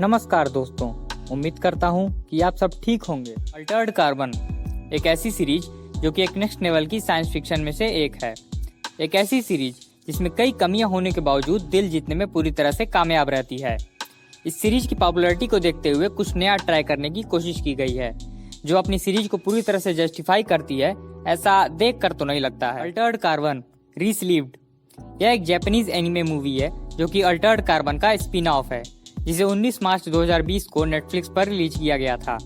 नमस्कार दोस्तों, उम्मीद करता हूँ कि आप सब ठीक होंगे। अल्टर्ड कार्बन एक ऐसी सीरीज जो कि एक नेक्स्ट लेवल की साइंस फिक्शन में से एक है। एक ऐसी सीरीज जिसमें कई कमियां होने के बावजूद दिल जीतने में पूरी तरह से कामयाब रहती है। इस सीरीज की पॉपुलैरिटी को देखते हुए कुछ नया ट्राई करने की कोशिश की गई है, जो अपनी सीरीज को पूरी तरह से जस्टिफाई करती है, ऐसा देख कर तो नहीं लगता है। अल्टर्ड कार्बन रीस्लीव्ड यह एक जापानीज एनिमे मूवी है जो कि अल्टर्ड कार्बन का स्पिन ऑफ है, जिसे 19 मार्च 2020 को नेटफ्लिक्स पर रिलीज किया गया था।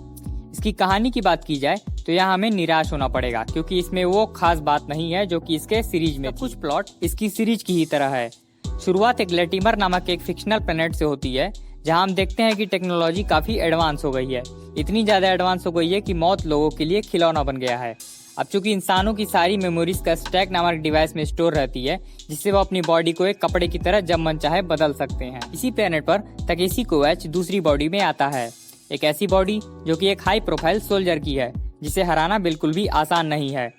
इसकी कहानी की बात की जाए तो यहाँ हमें निराश होना पड़ेगा, क्योंकि इसमें वो खास बात नहीं है जो कि इसके सीरीज में कुछ प्लॉट इसकी सीरीज की ही तरह है। शुरुआत एक लेटिमर नामक एक फिक्शनल प्लेनेट से होती है, जहाँ हम देखते हैं कि टेक्नोलॉजी काफी एडवांस हो गई है। इतनी ज्यादा एडवांस हो गई है कि मौत लोगों के लिए खिलौना बन गया है। अब चूंकि इंसानों की सारी मेमोरीज का स्टैक नामक डिवाइस में स्टोर रहती है, जिससे वो अपनी बॉडी को एक कपड़े की तरह जब मन चाहे बदल सकते हैं। इसी प्लेनेट पर तकेशी कोवैच दूसरी बॉडी में आता है, एक ऐसी बॉडी जो कि एक हाई प्रोफाइल सोल्जर की है, जिसे हराना बिल्कुल भी आसान नहीं है।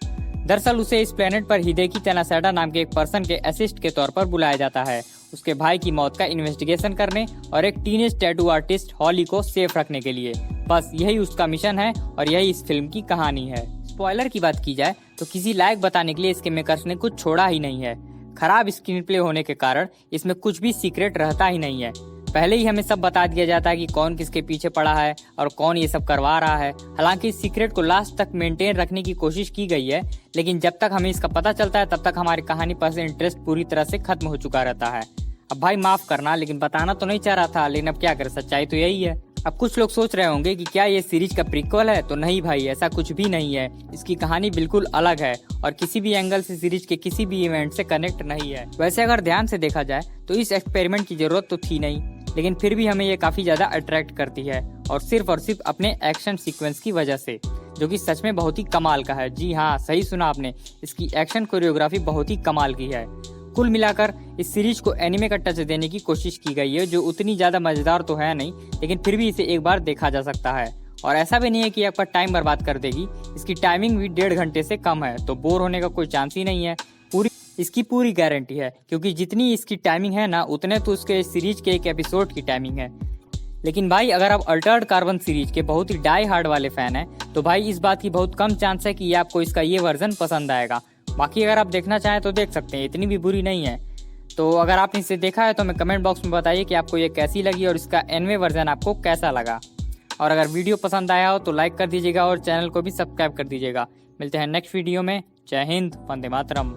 दरअसल उसे इस प्लेनेट पर हिदेकी तनासाडा नाम के एक पर्सन के असिस्ट के तौर पर बुलाया जाता है, उसके भाई की मौत का इन्वेस्टिगेशन करने और एक टीनेज टैटू आर्टिस्ट हॉली को सेफ रखने के लिए। बस यही उसका मिशन है और यही इस फिल्म की कहानी है। स्पॉइलर की बात की जाए तो किसी लायक बताने के लिए इसके मेकर्स ने कुछ छोड़ा ही नहीं है। खराब स्क्रीन प्ले होने के कारण इसमें कुछ भी सीक्रेट रहता ही नहीं है। पहले ही हमें सब बता दिया जाता है कि कौन किसके पीछे पड़ा है और कौन ये सब करवा रहा है। हालांकि इस सीक्रेट को लास्ट तक मेंटेन रखने की कोशिश की गई है, लेकिन जब तक हमें इसका पता चलता है तब तक हमारी कहानी पर से इंटरेस्ट पूरी तरह से खत्म हो चुका रहता है। अब भाई माफ करना, लेकिन बताना तो नहीं चाह रहा था, लेकिन अब क्या करें, सच्चाई तो यही है। अब कुछ लोग सोच रहे होंगे कि क्या ये सीरीज का प्रीक्वल है, तो नहीं भाई, ऐसा कुछ भी नहीं है। इसकी कहानी बिल्कुल अलग है और किसी भी एंगल से सीरीज के किसी भी इवेंट से कनेक्ट नहीं है। वैसे अगर ध्यान से देखा जाए तो इस एक्सपेरिमेंट की जरूरत तो थी नहीं, लेकिन फिर भी हमें ये काफी ज्यादा अट्रैक्ट करती है, और सिर्फ अपने एक्शन सीक्वेंस की वजह से, जो कि सच में बहुत ही कमाल का है। जी हाँ, सही सुना आपने, इसकी एक्शन कोरियोग्राफी बहुत ही कमाल की है। कुल मिलाकर इस सीरीज को एनिमे का टच देने की कोशिश की गई है, जो उतनी ज्यादा मजेदार तो है नहीं, लेकिन फिर भी इसे एक बार देखा जा सकता है। और ऐसा भी नहीं है कि आपका टाइम बर्बाद कर देगी। इसकी टाइमिंग भी 1.5 घंटे से कम है, तो बोर होने का कोई चांस ही नहीं है। इसकी पूरी गारंटी है, क्योंकि जितनी इसकी टाइमिंग है ना, उतने तो उसके सीरीज के एक एपिसोड की टाइमिंग है। लेकिन भाई अगर आप अल्टर्ड कार्बन सीरीज के बहुत ही डाई हार्ड वाले फैन हैं, तो भाई इस बात की बहुत कम चांस है कि आपको इसका ये वर्जन पसंद आएगा। बाकी अगर आप देखना चाहें तो देख सकते हैं, इतनी भी बुरी नहीं है। तो अगर आपने इसे देखा है तो हमें कमेंट बॉक्स में बताइए कि आपको ये कैसी लगी और इसका एनिमे वर्जन आपको कैसा लगा। और अगर वीडियो पसंद आया हो तो लाइक कर दीजिएगा और चैनल को भी सब्सक्राइब कर दीजिएगा। मिलते हैं नेक्स्ट वीडियो में। जय हिंद, वंदे मातरम।